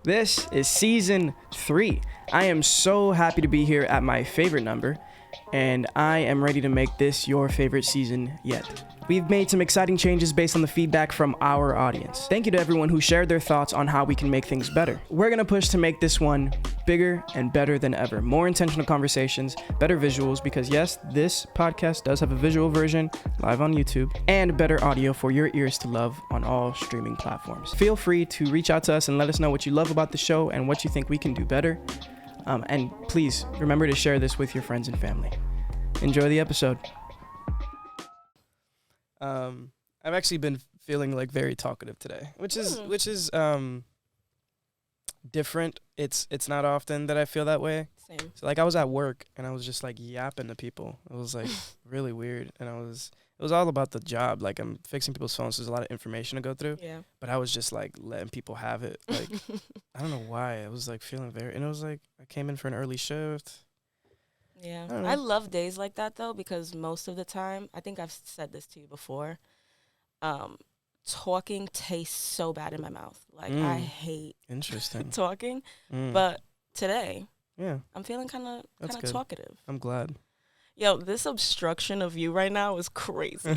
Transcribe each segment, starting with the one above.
This is season 3. I am so happy to be here at my favorite number, and I am ready to make this your favorite season yet. We've made some exciting changes based on the feedback from our audience. Thank you to everyone who shared their thoughts on how we can make things better. We're gonna push to make this one bigger and better than ever. More intentional conversations, better visuals, because yes, this podcast does have a visual version live on YouTube, and better audio for your ears to love on all streaming platforms. Feel free to reach out to us and let us know what you love about the show and what you think we can do better. And please remember to share this with your friends and family. Enjoy the episode. I've actually been feeling like very talkative today, which is different. It's not often that I feel that way. Same. So like I was at work and I was just like yapping to people. It was like really weird, and it was all about the job. Like I'm fixing people's phones, so there's a lot of information to go through. Yeah. But I was just like letting people have it. Like I don't know why. I was like feeling and it was like I came in for an early shift. Yeah. I don't know. I love days like that, though, because most of the time, I think I've said this to you before, talking tastes so bad in my mouth. Like, I hate Interesting. talking. But today, Yeah, I'm feeling kind That's of good. talkative. I'm glad. Yo, this obstruction of you right now is crazy.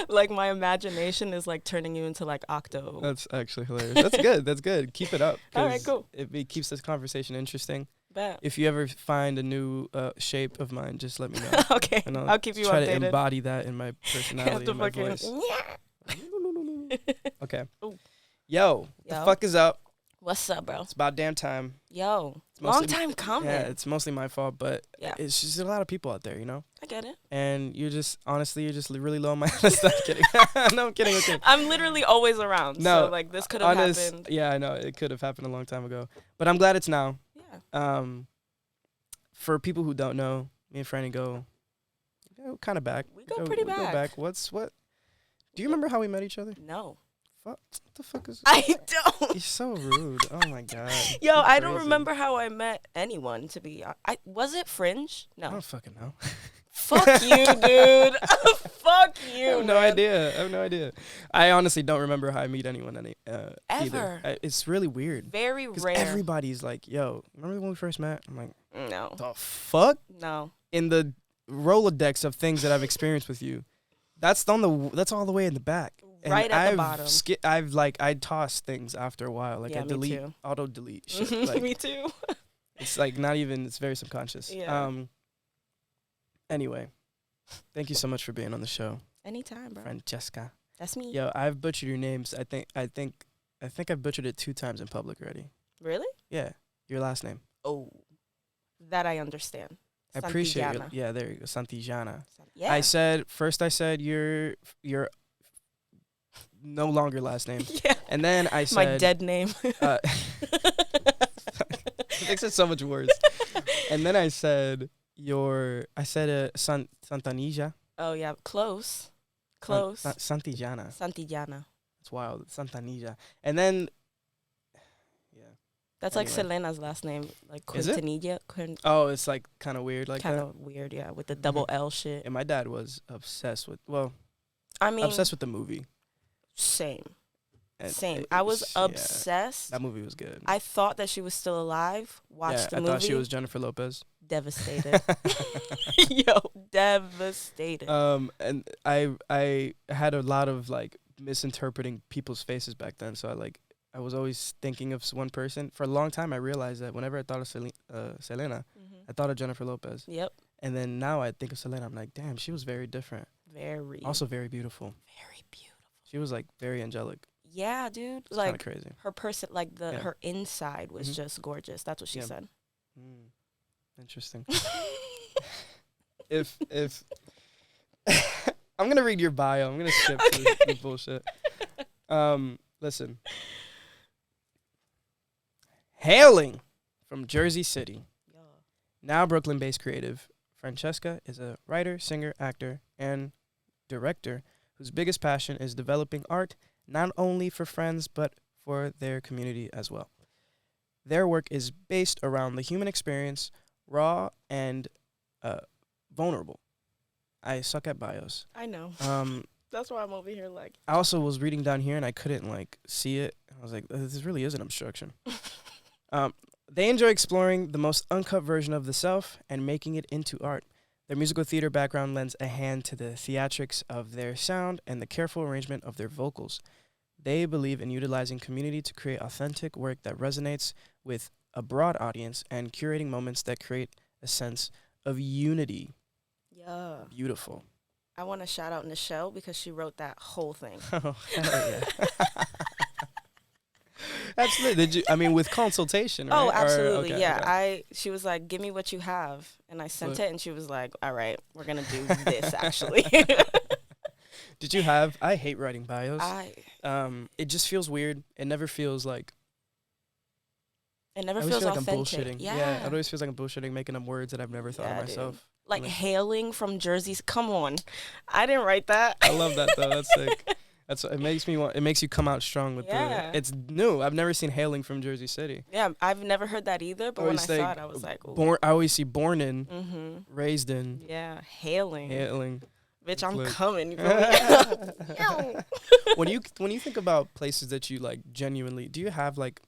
Like, my imagination is, like, turning you into, like, Octo. That's actually hilarious. That's good. That's good. Keep it up. All right, 'cause cool. It keeps this conversation interesting. Bet. If you ever find a new shape of mine, just let me know. Okay, And I'll keep you try updated. to embody that in my personality and my fucking voice. Okay. Ooh. Yo, what the Yo. fuck is up? What's up, bro? It's about damn time. Yo, It's long mostly- time coming. Yeah, it's mostly my fault, but Yeah. it's just a lot of people out there, you know? I get it. And you're just really low on my list. I'm kidding. No, I'm kidding. Okay. I'm literally always around. No, So, like, this could have happened. Yeah, I know. It could have happened a long time ago. But I'm glad it's now. Yeah. For people who don't know, me and Franny go kind of back. We go pretty back. What? Do you remember how we met each other? No. What the fuck is? I don't. You're so rude. Oh my god. Yo, You're I don't crazy. remember how I met anyone, to be honest. Was it Fringe? I No. don't fucking know. Fuck you, dude. Fuck I you, have no man. idea. I honestly don't remember how I meet anyone either. Ever. It's really weird. Very Because rare. everybody's like, yo, remember when we first met? I'm like, No. the fuck? No. In the Rolodex of things that I've experienced with you, that's all the way in the back. And Right at the I've bottom. I toss things after a while. Like Yeah, I me delete, too. auto delete shit. Like, Me too. it's like not even. It's very subconscious. Yeah. Anyway, thank you so much for being on the show, Anytime, bro. Franchesca. That's me. Yo, I've butchered your names. I think I've butchered it 2 times in public already. Really? Yeah, your last name. Oh. That I understand. I appreciate it. Santillana. Yeah, there you go, Santillana. Yeah. I said your no longer last name, Yeah. and then I said My dead name. It makes it so much worse. And then I said Santanija. Oh, yeah. Close. Close. Santillana. Santillana. It's wild. Santanija. And then, yeah. That's like Anyway. Selena's last name. Like Is it? Quintanilla. Oh, it's like kind of weird like Kind that. of weird, yeah, with the double L shit. And my dad was obsessed with, I mean, obsessed with the movie. same. And Same. it I was was- yeah, obsessed. that movie was good. I thought that she was still alive. Watched the I movie. thought she was Jennifer Lopez. Devastated. Yo, devastated. And I had a lot of like misinterpreting people's faces back then, so I was always thinking of one person. For a long time, I realized that whenever I thought of Selena, I thought of Jennifer Lopez. Yep. And then now I think of Selena, I'm like, damn, she was very different. Very. Also very beautiful. very beautiful. She was like very angelic. Yeah, dude. It's kind of Like crazy. her person, like Yeah. her inside was Mhm. just gorgeous. That's what she Yeah. said. Interesting. if I'm gonna read your bio, I'm gonna skip the bullshit. Listen. Hailing from Jersey City, Yeah. now Brooklyn-based creative, Franchesca is a writer, singer, actor, and director whose biggest passion is developing art not only for friends but for their community as well. Their work is based around the human experience, raw and vulnerable. I suck at bios. I know. Um, That's why I'm over here like. I also was reading down here and I couldn't like see it. I was like, this really is an obstruction. They enjoy exploring the most uncut version of the self and making it into art. Their musical theater background lends a hand to the theatrics of their sound and the careful arrangement of their vocals. They believe in utilizing community to create authentic work that resonates with a broad audience and curating moments that create a sense of unity. Yeah. Beautiful. I want to shout out Nichelle because she wrote that whole thing. Oh, hell yeah. Absolutely. Did you? I mean, with consultation, right? Oh, absolutely. Okay, yeah. okay. She was like, give me what you have. And I sent it and she was like, all right, we're going to do this actually. Did you have? I hate writing bios. It just feels weird. It never feels like. It never I always feels feel like authentic. I'm bullshitting. Yeah, it always feels like I'm bullshitting, making up words that I've never thought of myself. Dude. Like hailing from Jersey. Come on, I didn't write that. I love that though. That's sick. It makes me want. It makes you come out strong with the. It's new. I've never seen hailing from Jersey City. Yeah, I've never heard that either. But when I saw it, I was like, ooh. Born. I always see born in, raised in. Yeah, hailing. Hailing. Bitch, I'm coming. When you think about places that you like genuinely, do you have like?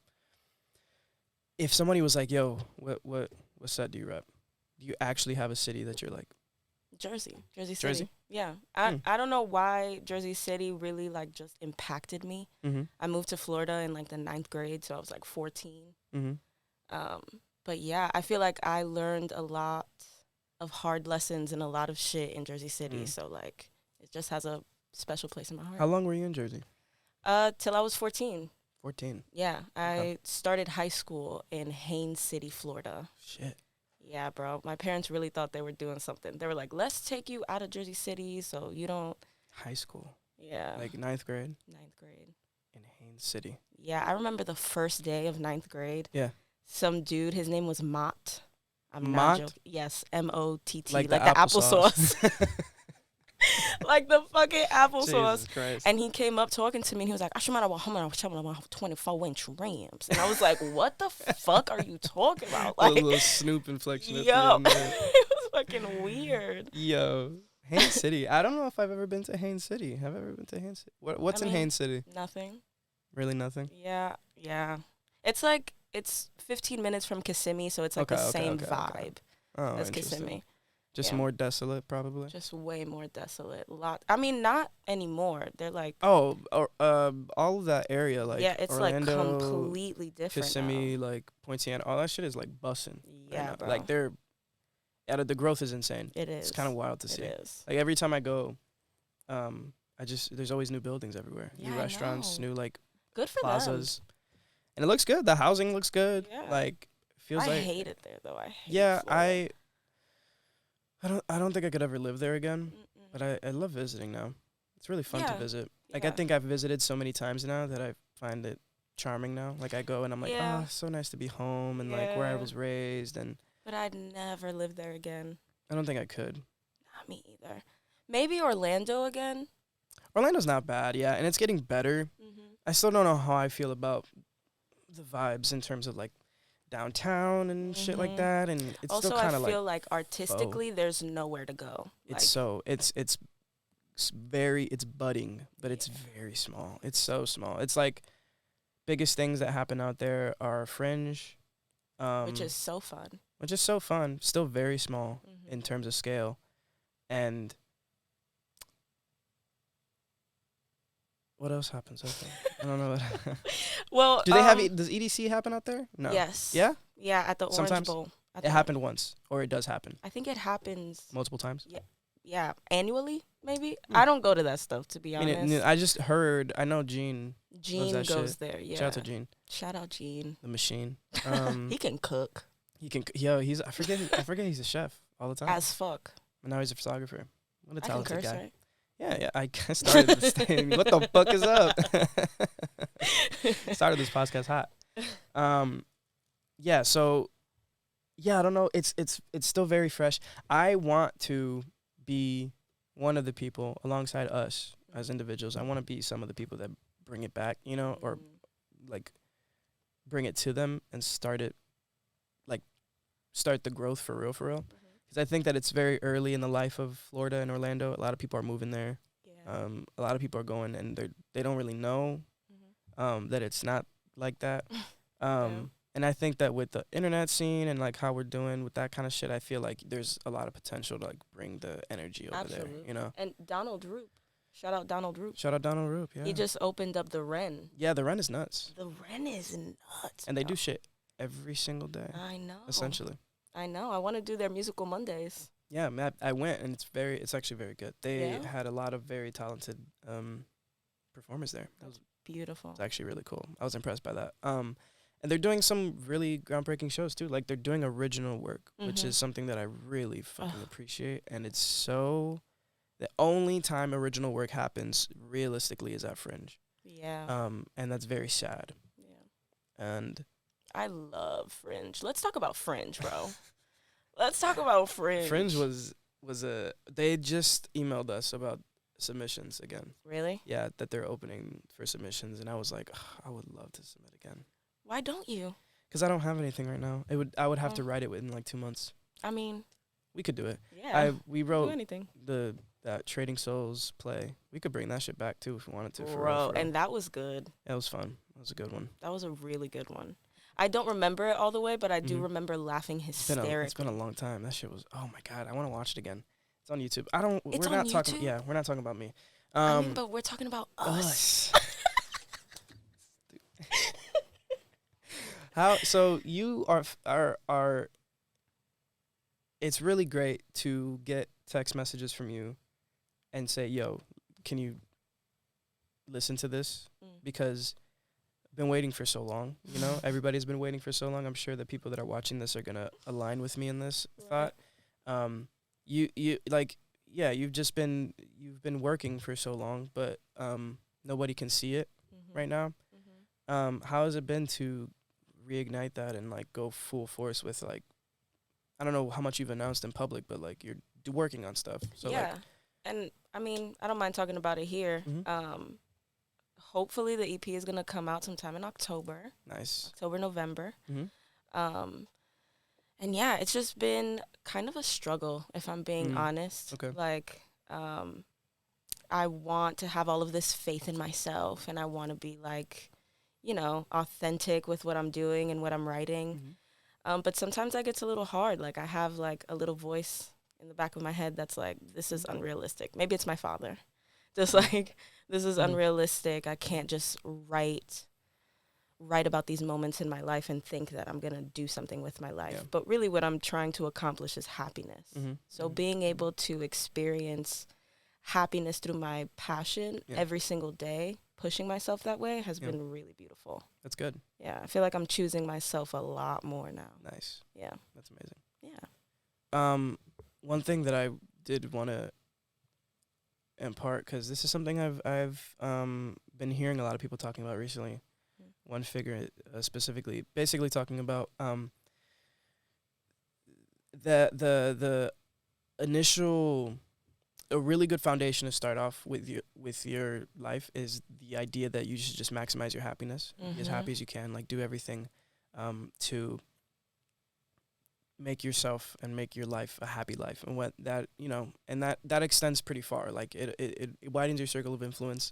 If somebody was like, "Yo, what set do you rep?" Do you actually have a city that you're like? Jersey City. Yeah, I don't know why Jersey City really like just impacted me. Mm-hmm. I moved to Florida in like the 9th grade, so I was like 14. Mm-hmm. But yeah, I feel like I learned a lot of hard lessons and a lot of shit in Jersey City. So like, it just has a special place in my heart. How long were you in Jersey? Till I was 14. 14. Yeah, I started high school in Haines City, Florida. Shit. Yeah, bro. My parents really thought they were doing something. They were like, let's take you out of Jersey City so you don't. High school. Yeah. Like 9th grade? 9th grade. In Haines City. Yeah, I remember the first day of 9th grade. Yeah. Some dude, his name was Mott. I'm Mott? not joking. Yes, M-O-T-T. Like the the applesauce. Like the fucking applesauce. Jesus Christ. And he came up talking to me and he was like, 24-inch Rams. And I was like, what the fuck are you talking about? Like, a little Snoop inflection. Yo, it was fucking weird. Yo, Haines City. I don't know if I've ever been to Haines City. Have I ever been to Haines City? What's in Haines City? Nothing. Really nothing? Yeah. It's like, it's 15 minutes from Kissimmee, so it's like the same vibe as Kissimmee. Just more desolate, probably. Just way more desolate. I mean, not anymore. They're like all of that area, like it's Orlando, like completely different. Kissimmee, like Poinciana, all that shit is like bussin'. Yeah, right bro. Like the growth is insane. It is. It's kind of wild to see. It is. Like every time I go, there's always new buildings everywhere, new restaurants, new like good for plazas, and it looks good. The housing looks good. Yeah. Like feels I like. hate it there though. I hate Yeah, I don't think I could ever live there again, but I love visiting now. It's really fun to visit. Like I think I've visited so many times now that I find it charming now. Like I go and I'm like, oh, it's so nice to be home and like where I was raised and. But I'd never live there again. I don't think I could. Not me either. Maybe Orlando again. Orlando's not bad, yeah, and it's getting better. I still don't know how I feel about the vibes in terms of like downtown and shit like that, and it's also, still kind of like. I feel like artistically, there's nowhere to go. It's it's budding, but it's very small. It's so small. It's like biggest things that happen out there are Fringe, which is so fun. Still very small in terms of scale, and. What else happens out there? I don't know. Well, do they have? Does EDC happen out there? No. Yes. Yeah. Yeah, at the Orange Bowl. It happened once, or it does happen. I think it happens multiple times. Yeah, annually maybe. I don't go to that stuff, to be honest. I just heard. I know Gene. Gene goes there. Yeah. Shout out to Gene. Shout out Gene. The machine. He can cook. He can. Yo, he's. I forget. He's a chef all the time. As fuck. And now he's a photographer. What a talented I can curse, guy. Right? Yeah. I started this thing. What the fuck is up? Started this podcast hot. Yeah. So. Yeah, I don't know. It's still very fresh. I want to be one of the people alongside us as individuals. I want to be some of the people that bring it back, or like bring it to them and start the growth for real. Because I think that it's very early in the life of Florida and Orlando. A lot of people are moving there. Yeah. A lot of people are going and they don't really know that it's not like that. Yeah. And I think that with the internet scene and like how we're doing with that kind of shit, I feel like there's a lot of potential to like bring the energy over there, Absolutely. you know? And Donald Roop. Shout out Donald Roop. Shout out Donald Roop, yeah. He just opened up the Ren. Yeah, the Ren is nuts. The Ren is nuts. And they bro. do shit every single day, I know. essentially. I know. I want to do their musical Mondays. Yeah, I went, and it's actually very good. They Yeah? had a lot of very talented performers there. That was Beautiful. actually really cool. I was impressed by that. And they're doing some really groundbreaking shows too. Like they're doing original work, which is something that I really fucking appreciate. And it's so the only time original work happens realistically is at Fringe. Yeah. And that's very sad. Yeah. And I love Fringe. Let's talk about Fringe, bro. Let's talk about Fringe. Fringe was they just emailed us about submissions again. Really? Yeah, that they're opening for submissions, and I was like, I would love to submit again. Why don't you? Because I don't have anything right now. I would have to write it within like 2 months. I mean, We could do it. yeah. We do wrote anything. that Trading Souls play. We could bring that shit back too if we wanted to. For Bro, real. and that was good. That was fun. That was a good one. That was a really good one. I don't remember it all the way, but I do Mhm. remember laughing It's hysterically. been a long time. That shit was. Oh my god, I want to watch it again. It's on YouTube. I don't. It's we're on not talking. YouTube? Yeah, we're not talking about me. I mean, but we're talking about us. How? So you are. It's really great to get text messages from you, and say, "Yo, can you listen to this?" Because I've been waiting for so long. You know, everybody's been waiting for so long. I'm sure the people that are watching this are gonna align with me in this thought. You like, yeah, you've been working for so long, but nobody can see it right now. How has it been to reignite that and like go full force with like, I don't know how much you've announced in public, but like you're working on stuff. So yeah. And I mean, I don't mind talking about it here. Hopefully the EP is going to come out sometime in October. Nice. October, November. Mm-hmm. And yeah, it's just been kind of a struggle, if I'm being honest. Okay. Like, I want to have all of this faith in myself, and I want to be like, you know, authentic with what I'm doing and what I'm writing. But sometimes that gets a little hard. Like, I have like a little voice in the back of my head that's like, this is unrealistic. Maybe it's my father. Just like, this is unrealistic. I can't just write about these moments in my life and think that I'm going to do something with my life. Yeah. But really what I'm trying to accomplish is happiness. So being able to experience happiness through my passion every single day, pushing myself that way has been really beautiful. That's good. Yeah, I feel like I'm choosing myself a lot more now. Nice. Yeah. That's amazing. Yeah. One thing that I did want to impart, because this is something I've been hearing a lot of people talking about recently. One figure specifically, basically talking about the initial, a really good foundation to start off with your life is the idea that you should just maximize your happiness, be as happy as you can, like do everything to make yourself and make your life a happy life. And what that, you know, and that extends pretty far. Like it widens your circle of influence.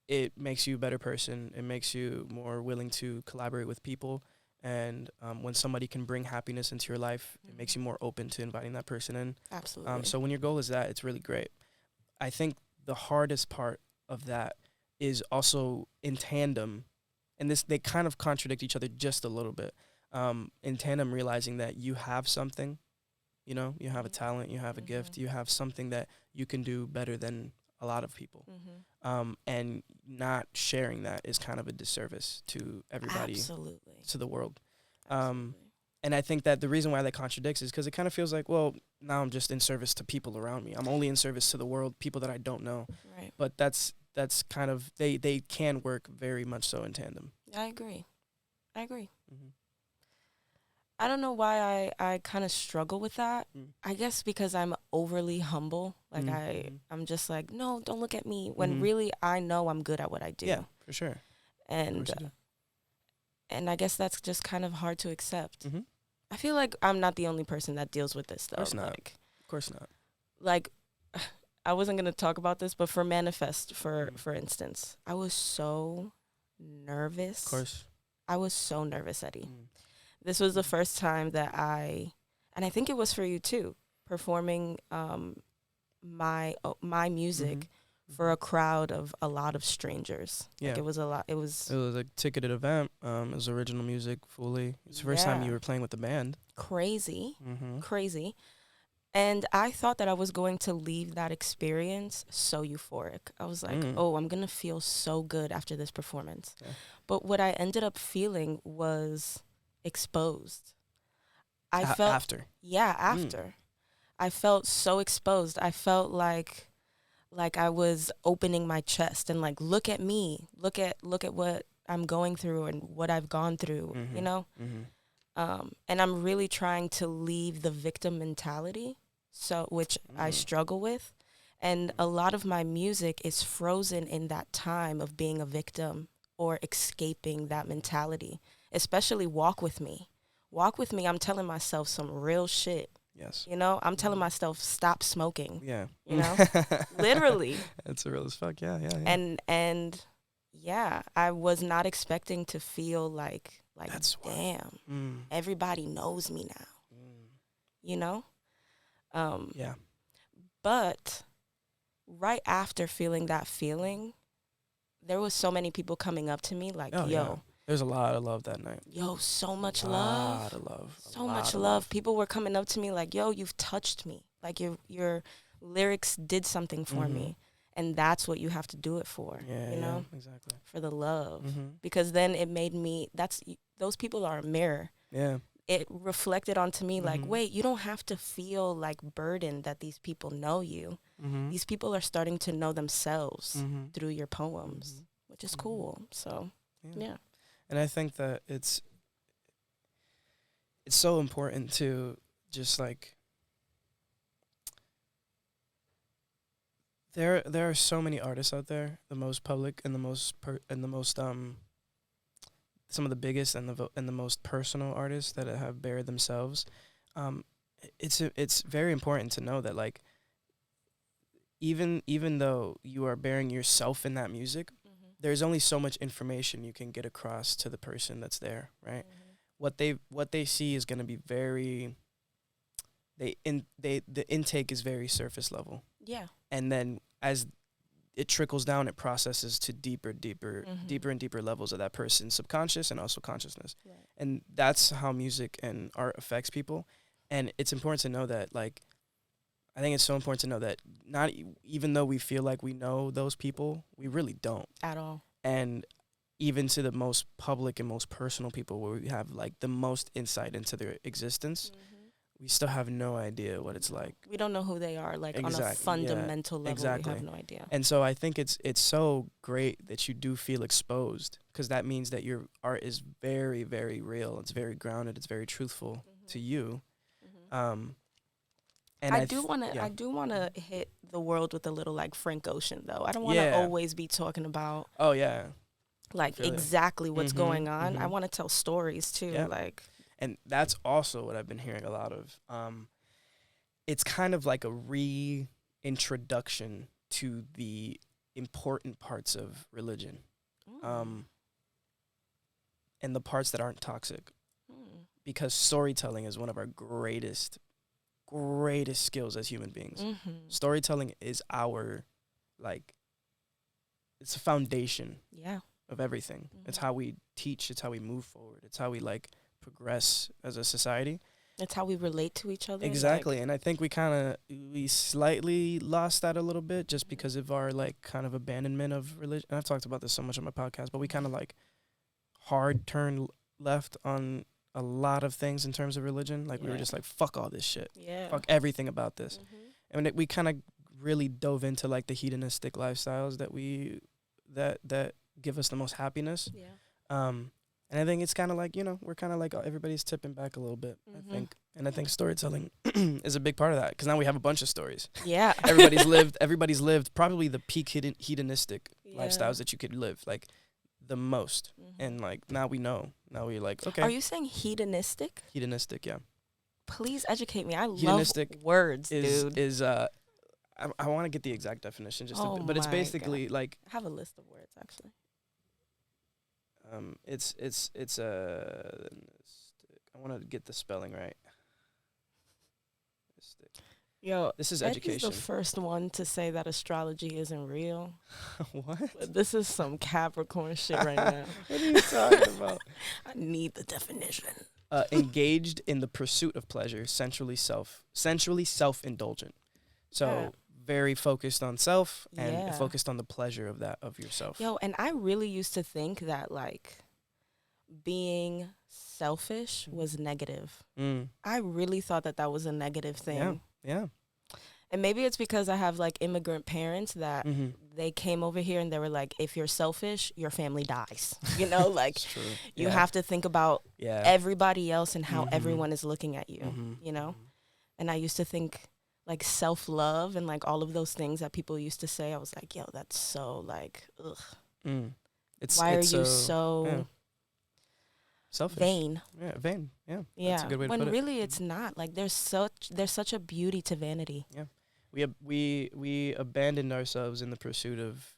It makes you a better person. It makes you more willing to collaborate with people. And when somebody can bring happiness into your life, it makes you more open to inviting that person in. Absolutely. So when your goal is that, it's really great. I think the hardest part of that is also in tandem, and they kind of contradict each other just a little bit. In tandem, realizing that you have something, you know, you have a talent, you have a gift, you have something that you can do better than a lot of people. And not sharing that is kind of a disservice to everybody, Absolutely. to the world. Absolutely. And I think that the reason why that contradicts is because it kind of feels like, well, now I'm just in service to people around me. I'm only in service to the world, people that I don't know. Right. But that's kind of, they can work very much so in tandem. I agree. I don't know why I kind of struggle with that. I guess because I'm overly humble. Like I'm just like, no, don't look at me. When really I know I'm good at what I do. Yeah, for sure. And I guess that's just kind of hard to accept. Mm-hmm. I feel like I'm not the only person that deals with this, though. Of course not. Like, Of course not. Like, I wasn't going to talk about this, but for Manifest, for instance, I was so nervous. Of course. I was so nervous, Eddie. Mm. This was the first time that and I think it was for you too, performing my music for a crowd of a lot of strangers. Yeah. Like, it was a lot. It was a ticketed event. It was original music fully. It's the first time you were playing with the band. Crazy. Crazy. And I thought that I was going to leave that experience so euphoric. I was like, oh, I'm going to feel so good after this performance. Yeah. But what I ended up feeling was exposed. I felt after. Yeah, after. I felt so exposed. I felt like I was opening my chest and like, look at me. Look at what I'm going through and what I've gone through, you know? And I'm really trying to leave the victim mentality, which I struggle with. And a lot of my music is frozen in that time of being a victim or escaping that mentality, especially Walk With Me. Walk With Me, I'm telling myself some real shit. Yes. You know, I'm telling myself, stop smoking. Yeah. You know, literally. That's real as fuck. Yeah. And yeah, I was not expecting to feel like that's damn, everybody knows me now. You know? Yeah. But right after feeling that feeling, there was so many people coming up to me like, yo. Yeah. There's a lot of love that night. Yo, so much love. love. A lot of love. So much love. People were coming up to me like, yo, you've touched me. Like, your lyrics did something for me. And that's what you have to do it for. Yeah, you know? Yeah, exactly. For the love. Because then it made me, those people are a mirror. Yeah. It reflected onto me like, wait, you don't have to feel like burdened that these people know you. These people are starting to know themselves through your poems, which is cool. So, yeah. And I think that it's so important to just like, there are so many artists out there, the most public and the most some of the biggest and the most personal artists that have bared themselves. It's very important to know that like, even though you are bearing yourself in that music, there's only so much information you can get across to the person that's there, right? What they see is going to be very, the intake is very surface level. Yeah. And then as it trickles down, it processes to deeper and deeper levels of that person's subconscious and also consciousness. Right. And that's how music and art affects people. And it's important to know that, like, I think it's so important to know that not even though we feel like we know those people, we really don't. At all. And even to the most public and most personal people where we have like the most insight into their existence, we still have no idea what it's like. We don't know who they are, like, on a fundamental level. Exactly. We have no idea. And so I think it's so great that you do feel exposed, because that means that your art is very, very real. It's very grounded. It's very truthful to you. And I do want to hit the world with a little like Frank Ocean though. I don't want to always be talking about like exactly what's going on. I want to tell stories too, like. And that's also what I've been hearing a lot of. It's kind of like a reintroduction to the important parts of religion, and the parts that aren't toxic, because storytelling is one of our greatest skills as human beings. Storytelling is our, like, it's a foundation of everything. It's how we teach. It's how we move forward. It's how we, like, progress as a society. It's how we relate to each other. Exactly. Like, and I think we slightly lost that a little bit just because of our, like, kind of abandonment of religion. And I've talked about this so much on my podcast, but we kind of, like, hard turned left on a lot of things in terms of religion. Like, we were just like, fuck all this shit. Fuck everything about this. And we kind of really dove into, like, the hedonistic lifestyles that give us the most happiness. And I think it's kind of like, you know, we're kind of like, everybody's tipping back a little bit, I think. And I think storytelling is a big part of that, because now we have a bunch of stories. Yeah. Everybody's lived probably the peak hedonistic lifestyles that you could live, like, the most. And, like, now we know. Now we're like, okay. Are you saying hedonistic? Hedonistic, yeah. Please educate me. I hedonistic love words, dude. I want to get the exact definition, but it's basically, like. I have a list of words, actually. It's I want to get the spelling right. Mystic. Yo, This is Eddie's education. the first one to say that astrology isn't real. What? But this is some Capricorn shit right now. What are you talking about? I need the definition. Engaged in the pursuit of pleasure, sensually self-indulgent. So Yeah. very focused on self and Yeah. focused on the pleasure of yourself. Yo, and I really used to think that like being selfish was negative. Mm. I really thought that that was a negative thing. Yeah. And maybe it's because I have like immigrant parents that Mm-hmm. they came over here and they were like, if you're selfish, your family dies. You know, like It's true. you have to think about Yeah. everybody else and how Mhm. everyone is looking at you, Mhm. you know? And I used to think like self-love and like all of those things that people used to say. I was like, yo, that's so like, ugh. Mm. Why It's are you so selfish? vain? Yeah, vain. Yeah. Yeah. That's a good way to When put it. really it's not. Like there's such a beauty to vanity. We abandoned ourselves in the pursuit of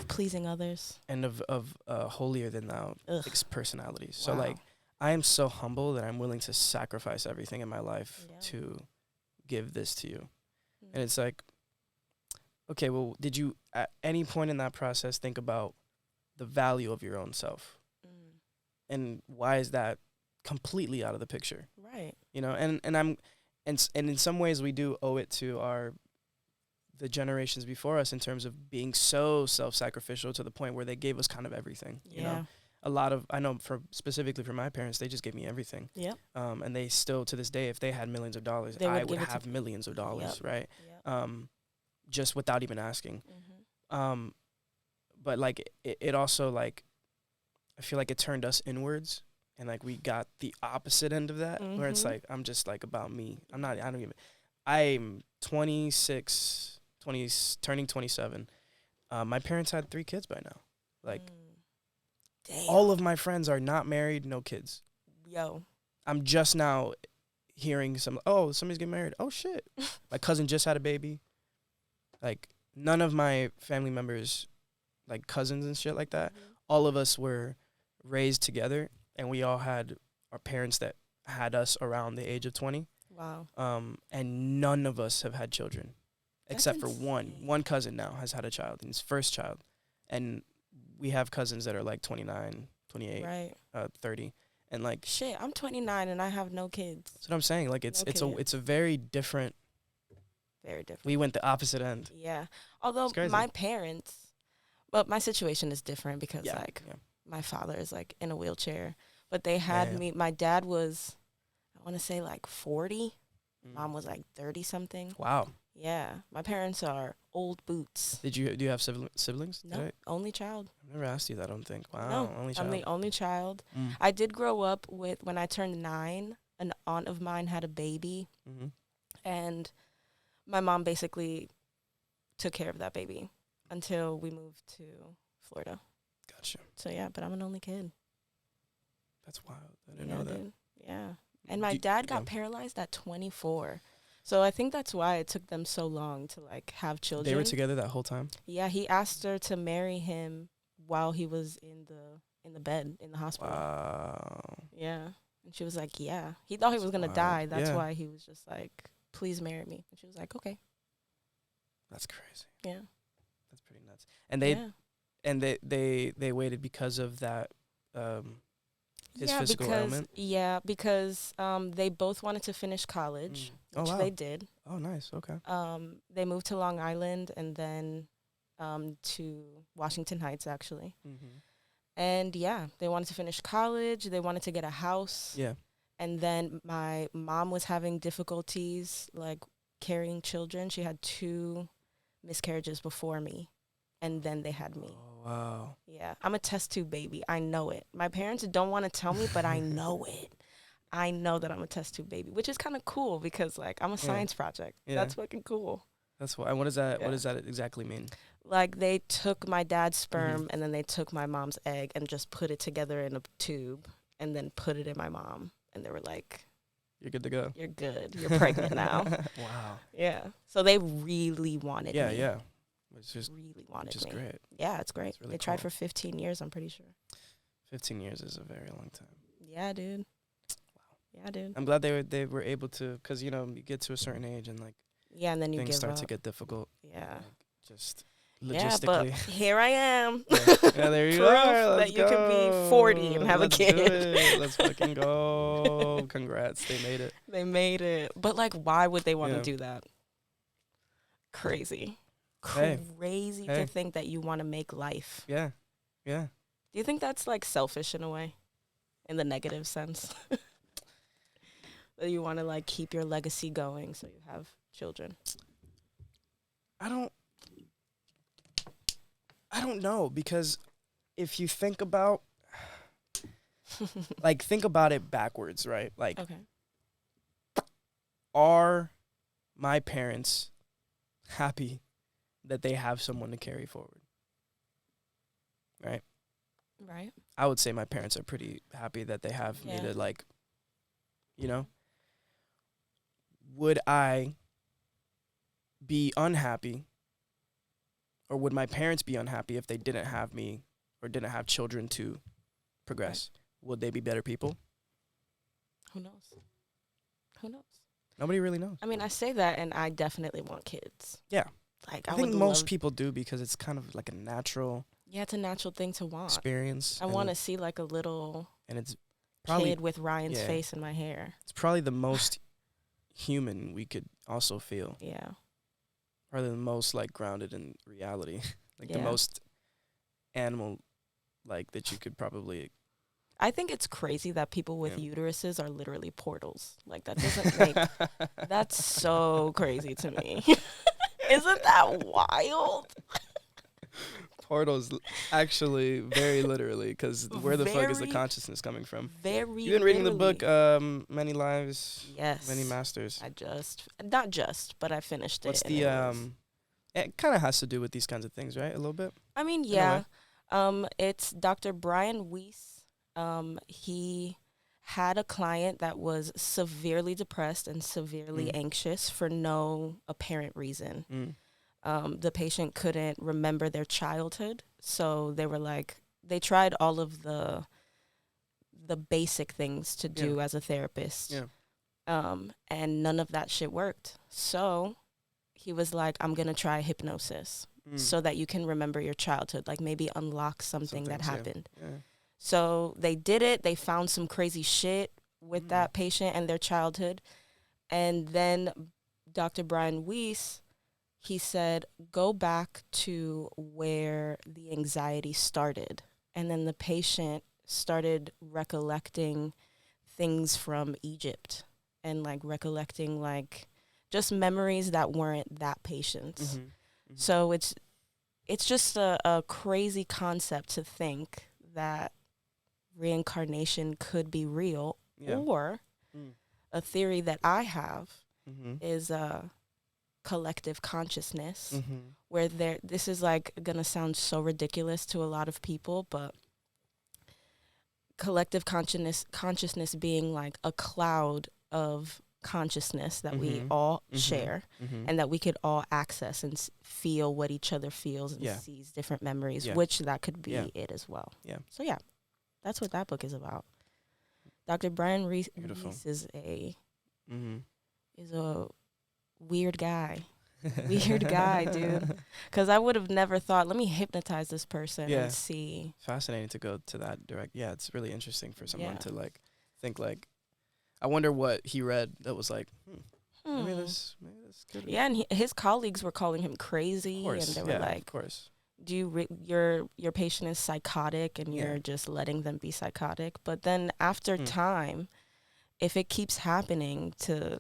Pleasing others. and of holier than thou Ugh. personalities. So Wow. like I am so humble that I'm willing to sacrifice everything in my life Yeah. to give this to you. And it's like, okay, well, did you at any point in that process think about the value of your own self? Mm. And why is that completely out of the picture? Right. You know, and in some ways we do owe it to the generations before us in terms of being so self-sacrificial to the point where they gave us kind of everything. You know, a lot of, I know specifically for my parents, they just gave me everything. Yep. And they still to this day, if they had millions of dollars, They would I give would it to have millions of dollars, Yep. right? Yep. Just without even asking. Mm-hmm. But like it also like, I feel like it turned us inwards. And like we got the opposite end of that, where it's Mhm. like I'm just like about me. I'm 26, turning 27. My parents had 3 kids by now. Like Damn. all of my friends are not married, no kids. Yo. I'm just now hearing somebody's getting married. Oh shit. My cousin just had a baby. Like none of my family members, like cousins and shit like that, all of us were raised together. And we all had our parents that had us around the age of 20. Wow. And none of us have had children. That's Except for one. insane. One cousin now has had a child, his first child. And we have cousins that are like 29, 28, Right. 30. And like Shit, I'm 29 and I have no kids. that's what I'm saying. Like it's No a very different. Very different. We went the opposite end. Yeah. Although It's crazy. my parents, well, my situation is different because Yeah. like my father is like in a wheelchair, but they had Yeah. me. My dad was, I want to say like 40. Mm. Mom was like 30 something. Wow. Yeah. My parents are old boots. Do you have siblings? No, only child. I've never asked you that. I don't think. Wow. No, Only child. I'm the only child. Mm. I did grow up with, when I turned 9, an aunt of mine had a baby, Mm-hmm. and my mom basically took care of that baby until we moved to Florida. Gotcha. So yeah, but I'm an only kid. That's wild. I didn't know that. Dude. Yeah. And my Do- dad yeah. got paralyzed at 24. So I think that's why it took them so long to like have children. They were together that whole time? Yeah, he asked her to marry him while he was in the bed in the hospital. Wow. Yeah. And she was like, yeah. He thought he was going to wild. die. That's Yeah. why he was just like, please marry me. And she was like, okay. That's crazy. Yeah. That's pretty nuts. And they waited because of that his physical ailment? Yeah, because they both wanted to finish college, Oh, which wow. they did. Oh, nice. Okay. They moved to Long Island and then to Washington Heights, actually. Mm-hmm. And yeah, they wanted to finish college. They wanted to get a house. Yeah. And then my mom was having difficulties, like, carrying children. She had 2 miscarriages before me, and then they had me. Oh, wow. Yeah, I'm a test tube baby. I know it. My parents don't want to tell me, but I know it. I know that I'm a test tube baby, which is kind of cool because, like, I'm a science project. Yeah. That's fucking cool. That's why. What does that? Yeah. What does that exactly mean? Like, they took my dad's sperm and then they took my mom's egg and just put it together in a tube and then put it in my mom. And they were like, You're good to go. you're good. You're pregnant now. Wow. Yeah. So they really wanted me. Yeah. It's just Really wanted which is me. great. Yeah, it's great. It's really They tried cool. for 15 years, I'm pretty sure. 15 years is a very long time. Yeah, dude. Yeah, dude. I'm glad they were able to, because, you know, you get to a certain age and, like, Yeah, and then you things give start up. to get difficult. Yeah. Like, just Yeah, but logistically. here I am. Yeah, there you Proof are. Let's that you could be 40 and have Let's a kid. Do it. Let's fucking go. Congrats. They made it. They made it. But, like, why would they want to Yeah. do that? Crazy. Hey. Crazy to think that you want to make life. Yeah. Yeah. Do you think that's, like, selfish in a way? In the negative sense? That you want to, like, keep your legacy going so you have children? I don't know, because if you think about, like, think about it backwards, right? Like, Okay. are my parents happy that they have someone to carry forward? Right? Right. I would say my parents are pretty happy that they have me to, like, you know? Would I be unhappy, or would my parents be unhappy if they didn't have me or didn't have children to progress? Right. Would they be better people? Who knows? Who knows? Nobody really knows. I mean, I say that, and I definitely want kids. Yeah. Like, I think most people do, because it's kind of like a natural it's a natural thing to want. Experience. I want to see, like, a little and it's probably, kid with Ryan's face in my hair. It's probably the most human we could also feel. Yeah. Probably the most, like, grounded in reality. Like, the most animal, like, that you could probably... I think it's crazy that people with uteruses are literally portals. Like, that doesn't make... That's so crazy to me. Isn't that wild? Portals, actually, very literally, because where the fuck is the consciousness coming from? You've been reading the book, Many Lives, Many Masters. Not just, but I finished it. What's the, it kind of has to do with these kinds of things, right? A little bit? I mean, yeah. It's Dr. Brian Weiss. He had a client that was severely depressed and severely anxious for no apparent reason. The patient couldn't remember their childhood, so they were like, they tried all of the basic things to do as a therapist, and none of that shit worked. So he was like, I'm gonna try hypnosis so that you can remember your childhood, like maybe unlock something that happened. So they did it. They found some crazy shit with that patient and their childhood, and then Dr. Brian Weiss, he said, go back to where the anxiety started. And then the patient started recollecting things from Egypt and, like, recollecting, like, just memories that weren't that patient's. So it's just a crazy concept to think that reincarnation could be real, or a theory that I have is collective consciousness, where this is, like, gonna sound so ridiculous to a lot of people, but collective consciousness being like a cloud of consciousness that we all share, and that we could all access and feel what each other feels and sees different memories, which that could be it as well. So that's what that book is about. Dr. Brian Weiss is a weird guy. Weird guy, dude. Because I would have never thought, let me hypnotize this person and see. Fascinating to go to that direct. Yeah, it's really interesting for someone to, like, think, like, I wonder what he read that was like, maybe this could be. Yeah, and his colleagues were calling him crazy, and they were like, of course. Do you your patient is psychotic, and you're just letting them be psychotic? But then after time, if it keeps happening to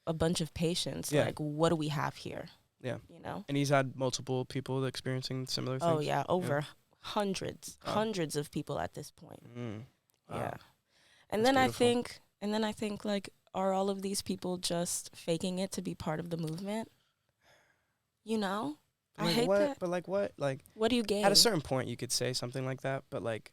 a bunch of patients, like, what do we have here? Yeah. You know? And he's had multiple people experiencing similar things? Oh, yeah, over hundreds of people at this point. Wow. Yeah. And then I think, like, are all of these people just faking it to be part of the movement? You know? Like, I hate what? that. But, like, what? Like, what do you gain? At a certain point, you could say something like that, but, like,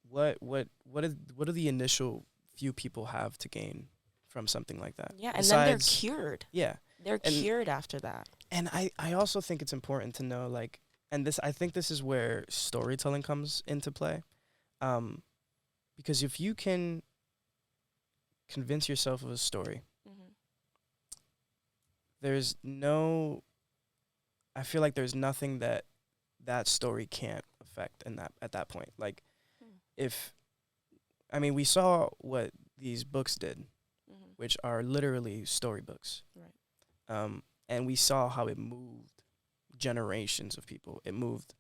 what do the initial few people have to gain from something like that? Yeah, and then they're cured. Yeah. They're cured after that. And I also think it's important to know, like, and I think this is where storytelling comes into play. Because if you can convince yourself of a story, there's no, I feel like there's nothing that story can't affect at that point. Like, we saw what these books did, which are literally storybooks. Right. And we saw how it moved generations of people. It moved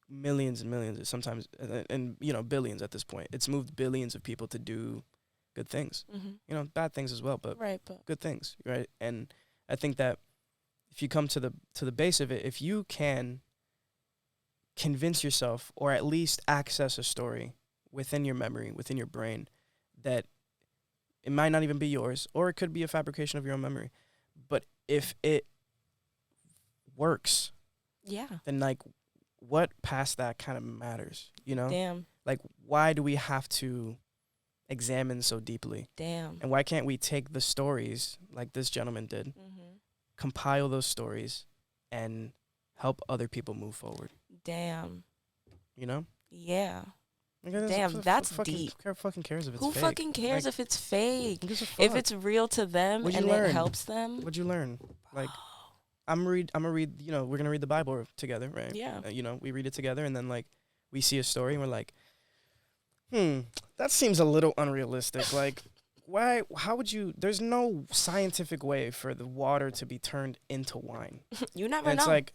millions and millions, sometimes, and billions at this point. It's moved billions of people to do good things. Bad things as well, but good things, right? And I think that if you come to the base of it, if you can convince yourself, or at least access a story within your memory, within your brain, that it might not even be yours, or it could be a fabrication of your own memory, but if it works, then like, what past that kind of matters, Damn. Like, why do we have to examine so deeply? Damn. And why can't we take the stories like this gentleman did, compile those stories, and help other people move forward? Damn. Yeah. Damn, that's deep. Who fucking cares if it's Who fake? fucking cares if it's fake? Who gives a fuck? If it's real to them and it helps them. What'd you learn? Like, I'm gonna read, we're gonna read the Bible together, right? Yeah. We read it together, and then like we see a story and we're like, that seems a little unrealistic. Like, why? How would you? There's no scientific way for the water to be turned into wine. You never know. It's like,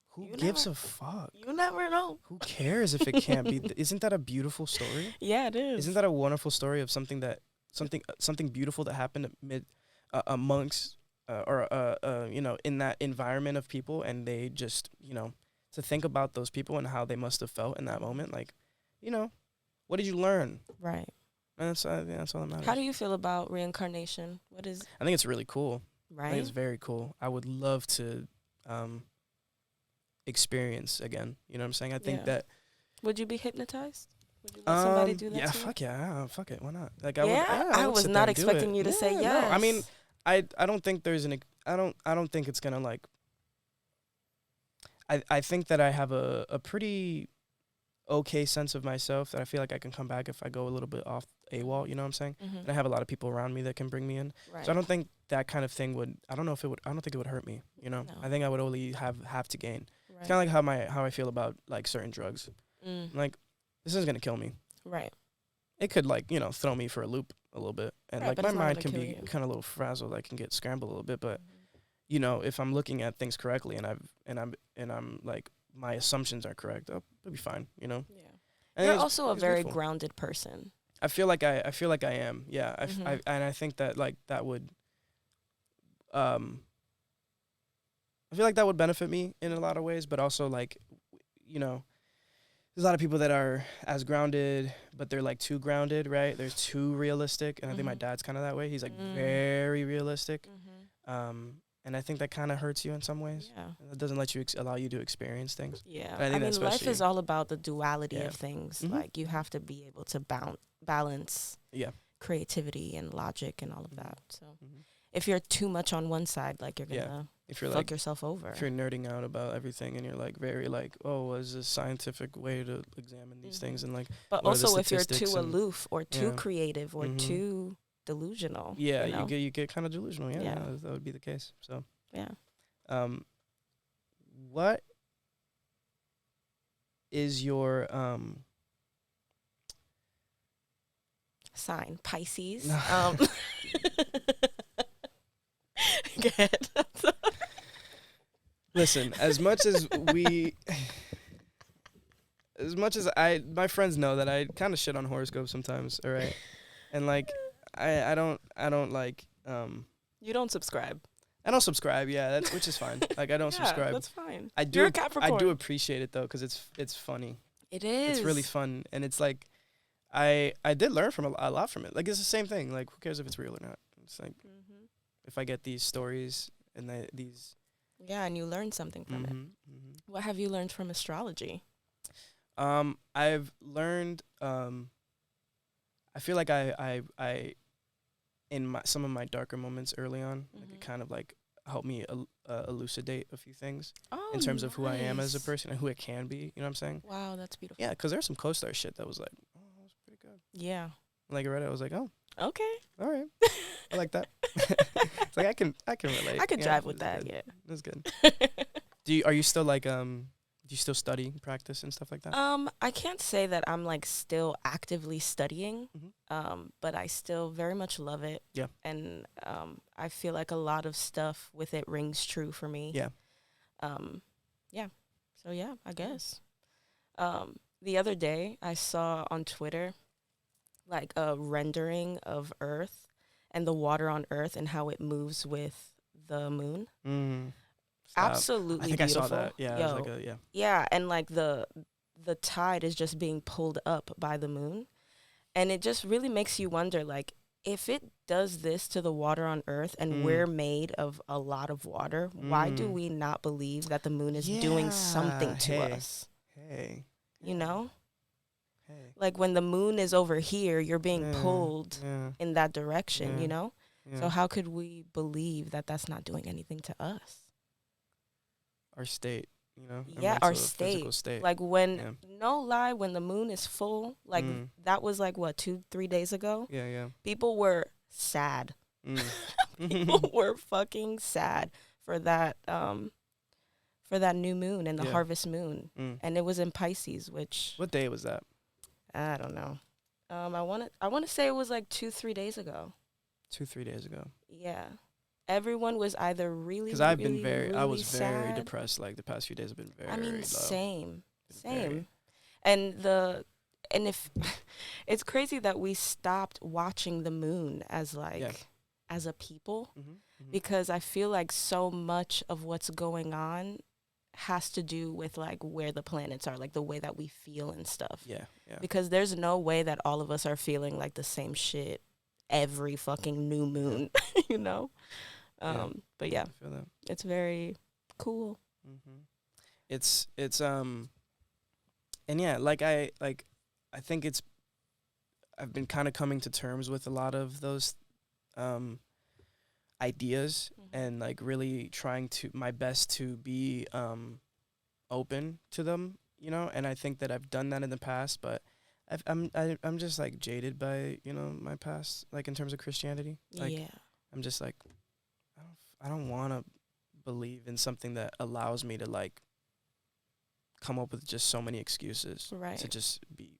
who gives a fuck? You never know. Who cares if it can't be? Isn't that a beautiful story? Yeah, it is. Isn't that a wonderful story of something beautiful that happened amongst in that environment of people, and they just, to think about those people and how they must have felt in that moment, like, what did you learn? Right. And that's all that matters. How do you feel about reincarnation? I think it's really cool. Right. I think it's very cool. I would love to experience again. You know what I'm saying? I think that. Would you be hypnotized? Would you let somebody do that to you? Fuck yeah. Fuck it. Why not? Like, I was not expecting you to say yes. No. I mean, I don't think there's I don't think it's gonna, like, I think that I have a pretty okay sense of myself, that I feel like I can come back if I go a little bit off AWOL, you know what I'm saying? And I have a lot of people around me that can bring me in. Right. So I don't think that kind of thing I don't think it would hurt me, No. I think I would only have to gain. Right. It's kind of like how I feel about, like, certain drugs. Like, this isn't gonna kill me. Right. It could, like, throw me for a loop a little bit, and right, like my mind can be kind of a little frazzled. I can get scrambled a little bit, but if I'm looking at things correctly, and I'm like, my assumptions are correct, it'll be fine. Yeah. And you're also a very grounded person. I feel like I am. Yeah. I think that, like, that would. I feel like that would benefit me in a lot of ways, but also, like, there's a lot of people that are as grounded, but they're, like, too grounded, right? They're too realistic, and I think my dad's kind of that way. He's, like, very realistic, and I think that kind of hurts you in some ways. Yeah, it doesn't let you allow you to experience things. Yeah, I mean, life is all about the duality of things. Like, you have to be able to balance. Creativity and logic and all of that. So, if you're too much on one side, like, you're gonna. If you're, fuck yourself over. If you're nerding out about everything and you're, like, very, like, oh, is a scientific way to examine these things, and, like, but also if you're too aloof or too creative or too delusional. Yeah, you get kind of delusional. Yeah, that would be the case. So what is your sign? Pisces. Good. Listen, as much as my friends know that I kind of shit on horoscopes sometimes, all right? And, like, I don't like, you don't subscribe. I don't subscribe, yeah, which is fine. Like, I don't subscribe. That's fine. You're a Capricorn. I do appreciate it, though, because it's funny. It is. It's really fun, and it's like, I did learn from a lot from it. Like, it's the same thing. Like, who cares if it's real or not? It's like, if I get these stories and these. Yeah, and you learn something from it. What have you learned from astrology? I've learned. I feel like I in some of my darker moments early on, like, it kind of, like, helped me elucidate a few things Oh, in terms of who I am as a nice. person and who it can be. You know what I'm saying? Wow, that's beautiful. Yeah, because there's some co-star shit that was like, oh, that was pretty good. Yeah. Like I read it, I was like, oh, Okay. all right, I like that. It's like I can relate. I could Yeah, drive with that's that. good. Yeah. That's good. Are you still like do you still study, practice, and stuff like that? I can't say that I'm like still actively studying, Mhm. but I still very much love it. Yeah. And I feel like a lot of stuff with it rings true for me. Yeah. Yeah. So yeah, I guess. The other day I saw on Twitter like a rendering of Earth and the water on Earth and how it moves with the moon. Stop. Absolutely I think beautiful. I saw that. Yeah, it was like a Yeah, and like the tide is just being pulled up by the moon. And it just really makes you wonder, like, if it does this to the water on Earth and we're made of a lot of water, why do we not believe that the moon is doing something to us? Hey. You know? Hey. Like when the moon is over here, you're being pulled Yeah. in that direction, Yeah. you know? Yeah. So how could we believe that that's not doing anything to us? Our state, you know? Yeah, our physical state. Like when, no lie, when the moon is full, like that was like what, 2-3 days ago? Yeah. People were sad. People were fucking sad for that new moon and the harvest moon. And it was in Pisces, which What day was that? I don't know. I want to say it was like 2-3 days ago. 2-3 days ago. Yeah. Everyone was either really, because I've really, been very, really I was very sad. depressed. Like the past few days have been very. I mean, low. same. Very. And if it's crazy that we stopped watching the moon as like as a people, because I feel like so much of what's going on has to do with like where the planets are, like the way that we feel and stuff. Yeah. Because there's no way that all of us are feeling like the same shit every fucking new moon, you know? But yeah, I feel that. it's very cool. It's and yeah, I think I've been kind of coming to terms with a lot of those ideas and like really trying to my best to be open to them, you know, and I think that I've done that in the past, but I'm just like jaded by, you know, my past, like in terms of Christianity. Like, yeah. I'm just like, I don't want to believe in something that allows me to like come up with just so many excuses to just be.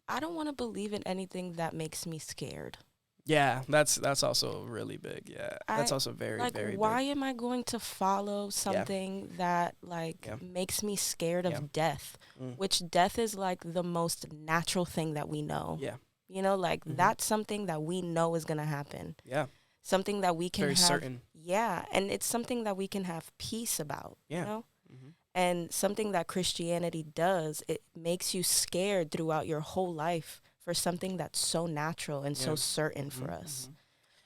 I don't want to believe in anything that makes me scared. Yeah, that's also really big. Yeah, that's also very, like, very why big. am I going to follow something that like makes me scared of death? Which death is like the most natural thing that we know. Yeah. You know, like that's something that we know is gonna happen. Yeah. Something that we can very have. Certain. Yeah, and it's something that we can have peace about. Yeah. You know. And something that Christianity does, it makes you scared throughout your whole life for something that's so natural and so certain for us.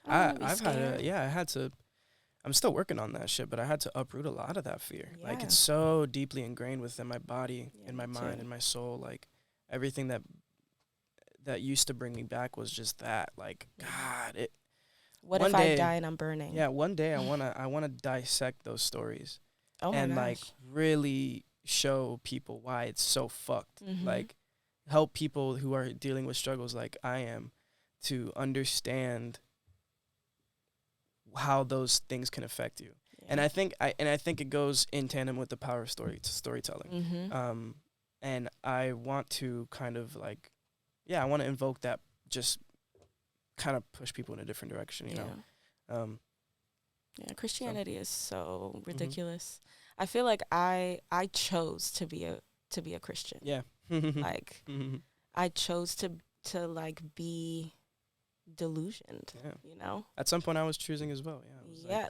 I had to. I'm still working on that shit, but I had to uproot a lot of that fear. Yeah. Like it's so deeply ingrained within my body, in my mind, and my soul. Like everything that used to bring me back was just that. Like God, it. What if I die and I'm burning? Yeah, one day I wanna dissect those stories. Oh my and gosh. like really show people why it's so fucked. Like help people who are dealing with struggles like I am to understand how those things can affect you. Yeah. And I think it goes in tandem with the power of storytelling. And I want to kind of like I want to invoke that, just kind of push people in a different direction, you know. Christianity is so ridiculous. I feel like I chose to be a Christian. Yeah. Like I chose to like be delusioned. Yeah. You know. At some point, I was choosing as well. Yeah.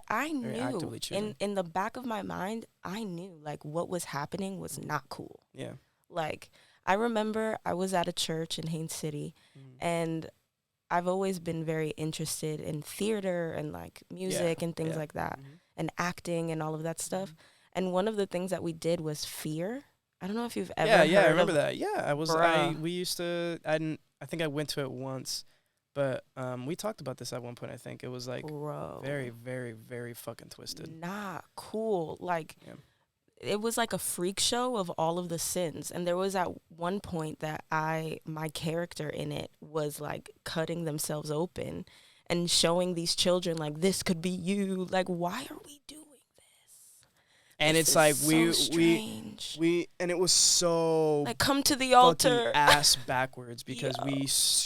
I knew in the back of my mind, I knew like what was happening was not cool. Yeah. Like I remember I was at a church in Haines City, and I've always been very interested in theater and like music and things like that, and acting and all of that stuff. And one of the things that we did was fear. I don't know if you've ever heard I remember that. Yeah, I think I went to it once, But we talked about this at one point. I think it was like Bro. very, very, very fucking twisted. Not cool. Like, Yeah. it was like a freak show of all of the sins. And there was at one point that my character in it was like cutting themselves open and showing these children like, this could be you. Like, why are we doing this? And This it's like is we so strange. and it was so Like, come to the fucking altar. ass backwards because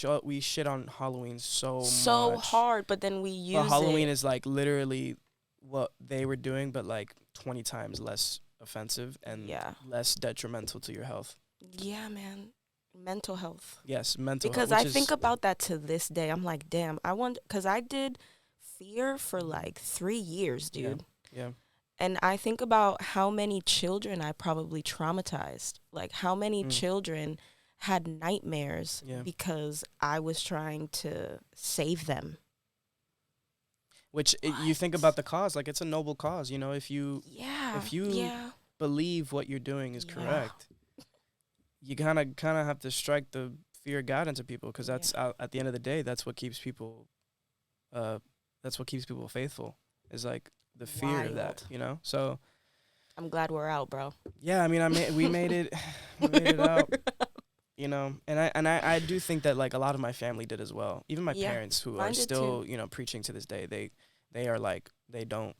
Yo. we shit on Halloween so much. Hard, but then we use But Halloween it. is like literally what they were doing, but like 20 times less offensive and less detrimental to your health. Yeah, man. Mental health. Yes, mental Because health. I think about that to this day. I'm like, damn, I wonder, because I did fear for like 3 years, dude. Yeah. And I think about how many children I probably traumatized. Like, how many children had nightmares because I was trying to save them. Which you think about the cause, like it's a noble cause, you know, if you believe what you're doing is correct, you kind of have to strike the fear of God into people, because that's at the end of the day, that's what keeps people faithful, is like the fear of that, you know. So I'm glad we're out, bro. Yeah, I mean, we made it out, you know, and I do think that like a lot of my family did as well. Even my parents, who are still, you know, preaching to this day, they are like, they don't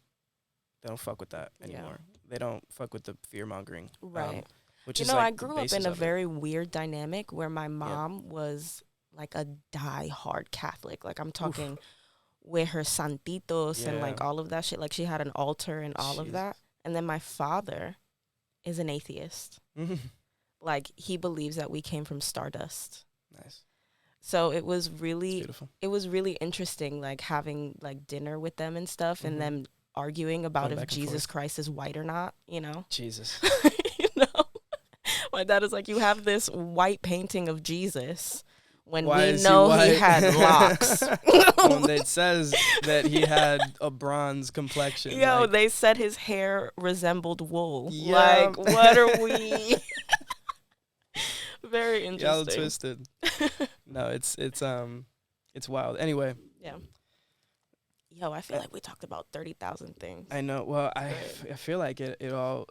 fuck with that anymore. They don't fuck with the fear mongering, right? Which you is know, like I grew up in a very weird dynamic where my mom was like a die-hard Catholic. Like, I'm talking with her santitos and like all of that shit. Like, she had an altar and all of that. And then my father is an atheist. Like, he believes that we came from stardust. Nice. So it was really interesting, like having like dinner with them and stuff, and them arguing about if Jesus Christ is white or not, you know? Jesus. You know? My dad is like, you have this white painting of Jesus when we know he had locks. When it says that he had a bronze complexion. Yo, like, they said his hair resembled wool. Like, what are we? Very interesting. Y'all twisted. No, it's wild. Anyway. Yeah. Yo, I feel like we talked about 30,000 things. I know. Well, I feel like it all.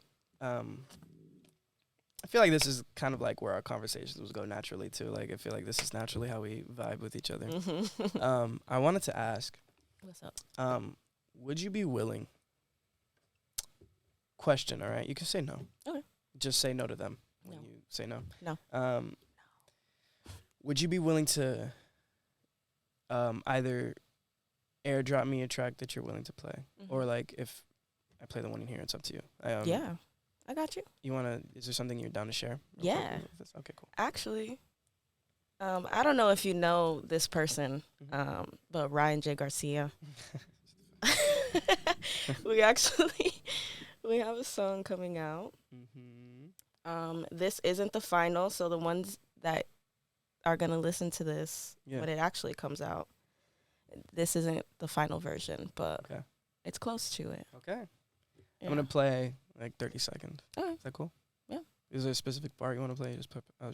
I feel like this is kind of like where our conversations would go naturally too. Like, I feel like this is naturally how we vibe with each other. I wanted to ask. What's up? Would you be willing? Question. All right, you can say no. Okay. Just say no to them when you say no. No. Would you be willing to either airdrop me a track that you're willing to play, or like if I play the one in here, it's up to you. Yeah, I got you. You wanna? Is there something you're down to share? Yeah. Okay, cool. Actually, I don't know if you know this person, but Ryan J. Garcia. we have a song coming out. This isn't the final, so the ones that are gonna listen to this when it actually comes out, this isn't the final version, but it's close to it. Okay. Yeah. I'm gonna play like 30 seconds. Okay. Is that cool? Yeah. Is there a specific part you want to play? Just press play.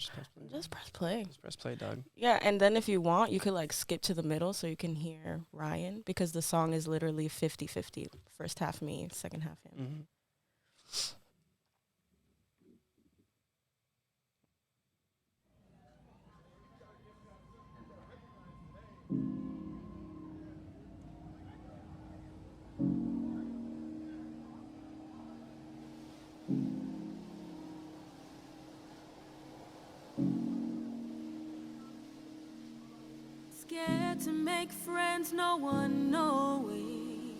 Just press play. Just press play, dog. Yeah, and then if you want, you could like skip to the middle so you can hear Ryan, because the song is literally 50-50. First half me, second half him. Scared to make friends, no one knowing.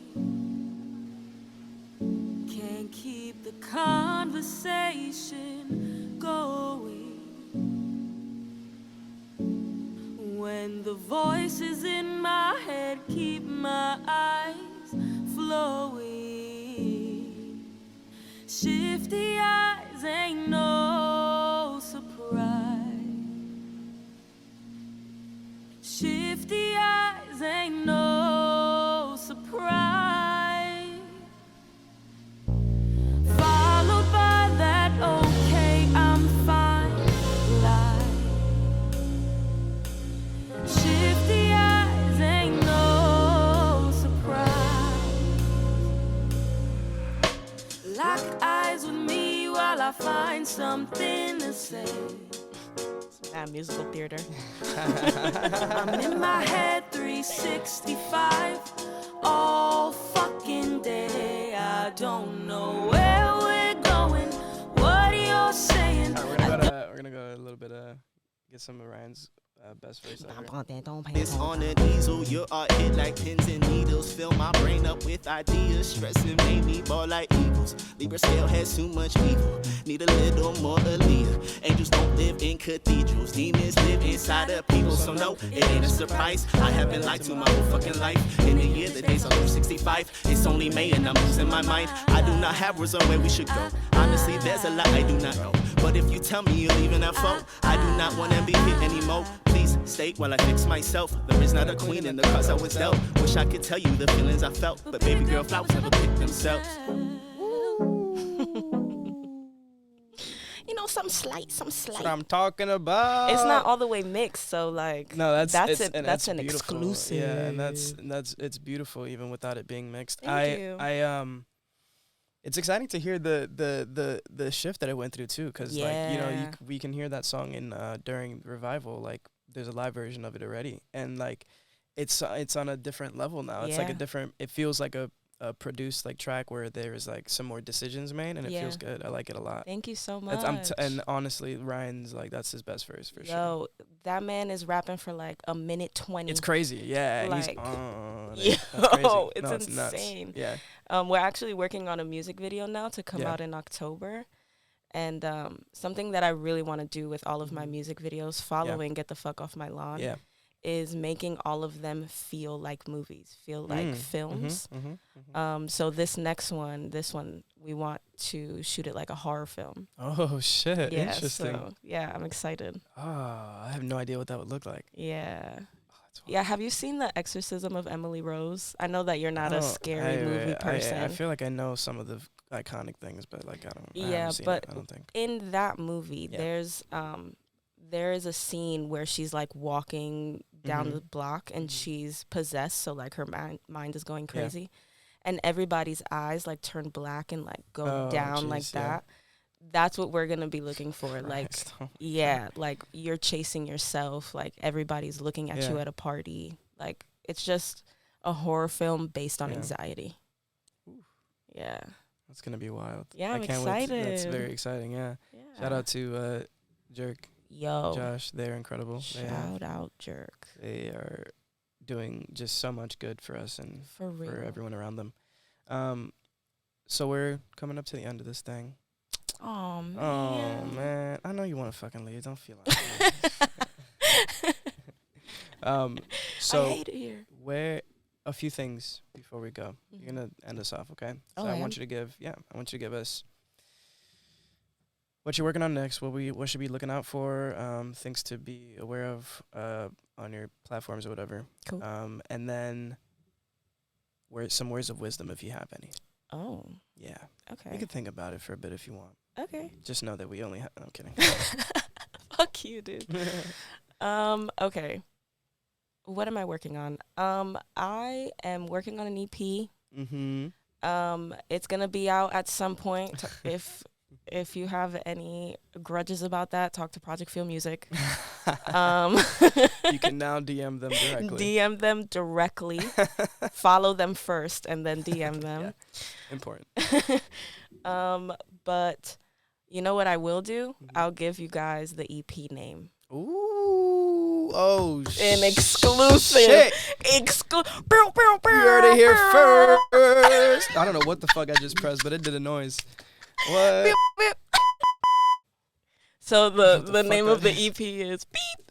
Can't keep the conversation going. When the voices in my head keep my eyes flowing. Shifty eyes ain't no surprise. Shifty eyes ain't no surprise. Followed by that okay, I'm fine lie. Shifty eyes something to say. That musical theater. I'm in my head 365 all fucking day. I don't know where we're going, what you're saying. All right, we're gonna go a little bit get some of Ryan's best verse ever. It's on the diesel, you are it like pins and needles. Fill my brain up with ideas. Stressing made me ball like eagles. Libra scale has too much evil. Need a little more Aaliyah. Angels don't live in cathedrals. Demons live inside of people. So no, it ain't a surprise. I have been lied to my whole fucking life. In the year, the days are 365. It's only May and I'm losing my mind. I do not have words on where we should go. Honestly, there's a lot I do not know. But if you tell me you're leaving that phone, I do not want to be here anymore. Please state while I fix myself. There is not a queen in the cards I was dealt. Wish I could tell you the feelings I felt, but baby girl, flowers never pick themselves. You know, some slight. That's what I'm talking about. It's not all the way mixed, so like no, that's an beautiful. exclusive. Yeah, and that's it's beautiful even without it being mixed. Thank you. It's exciting to hear the shift that it went through too, because like you know Yeah. we can hear that song in during revival. Like there's a live version of it already, and like it's on a different level now. It's like a Yeah. different. It feels like a produced like track where there's like some more decisions made, and it Yeah. feels good. I like it a lot. Thank you so much. And honestly, Ryan's like that's his best verse for sure. Yo, that man is rapping for like a minute 20. It's crazy, yeah. And Like, he's yo, that's crazy. it's No, insane. Nuts. Yeah. We're actually working on a music video now to come Yeah. out in October. And something that I really want to do with all of my music videos following Get the Fuck Off My Lawn Yeah. is making all of them feel like movies, feel like films. So this one, we want to shoot it like a horror film. Oh shit! Yeah, Interesting. so, yeah, I'm excited. Oh, I have no idea what that would look like. Yeah. That's wild. Yeah, have you seen The Exorcism of Emily Rose? I know that you're not a scary movie person. I feel like I know some of the iconic things, but like I Yeah, haven't seen but it, I don't think. in that movie, Yeah. there is a scene where she's like walking down Mhm. the block and she's possessed, so like her mind is going Yeah. crazy, and everybody's eyes like turn black and like go Oh, down like jeez, yeah. that. That's what we're gonna be looking for. Like, Christ. Oh my yeah, like you're chasing yourself. Like everybody's looking at you Yeah. at a party. Like it's just a horror film based on Yeah. anxiety. Yeah. That's gonna be wild. Yeah, I I'm can't wait. That's excited. very exciting. Yeah. Yeah. Shout out to Jerk, Yo. Josh. They're incredible. Shout out Jerk. They are doing just so much good for us and For real. for everyone around them. So we're coming up to the end of this thing. Oh man. Oh man, I know you want to fucking leave. Don't feel like it. So I hate it here. where a few things before we go. You're gonna end us off, okay? Oh, So I I want am? you to give us what you're working on next. What should we be looking out for? Things to be aware of on your platforms or whatever. Cool. And then some words of wisdom if you have any. Oh, Yeah. okay. You can think about it for a bit if you want. Okay. Just know that we only have. I'm kidding. Fuck you, dude. Okay. What am I working on? I am working on an EP. Mm-hmm. It's gonna be out at some point. If you have any grudges about that, talk to Project Feel Music. You can now DM them directly. DM them directly. Follow them first and then DM them. Yeah. Important. But you know what I will do? Mhm. I'll give you guys the EP name. Ooh. Oh, An exclusive. Shit. You You heard it here first. I don't know what the fuck I just pressed, but it did a noise. What? So What the the name fuck of the that EP is beep.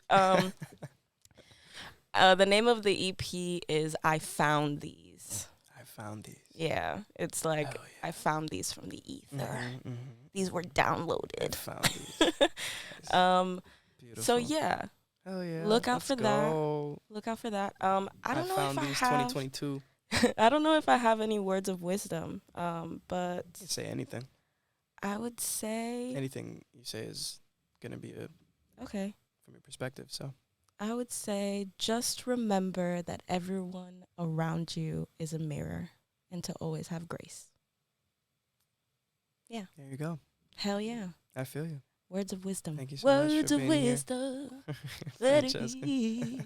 The name of the EP is I Found These. I found these. Yeah, it's like Hell I found these from the ether. Mhm, mhm. These were I downloaded. found these. Nice. Beautiful. So yeah, Hell yeah. look out Let's for that. go. look out for that. I don't know found if I these have 2022. I don't know if I have any words of wisdom. But You can say anything. I would say Anything you say is gonna be okay. from your perspective. So I would say just remember that everyone around you is a mirror and to always have grace. there you go. Hell yeah. I feel you. Words of wisdom. Thank you so much Words for of being here. wisdom. Let it Franchesca. be.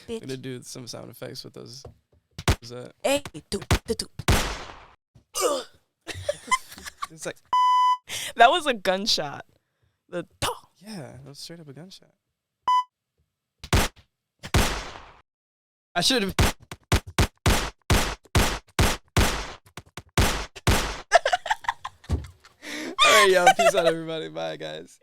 I'm gonna Bitch. do some sound effects with those. What's that? Hey, do. It's like, That was a gunshot. The yeah, that was straight up a gunshot. I should have. All right, y'all. Peace out, everybody. Bye, guys.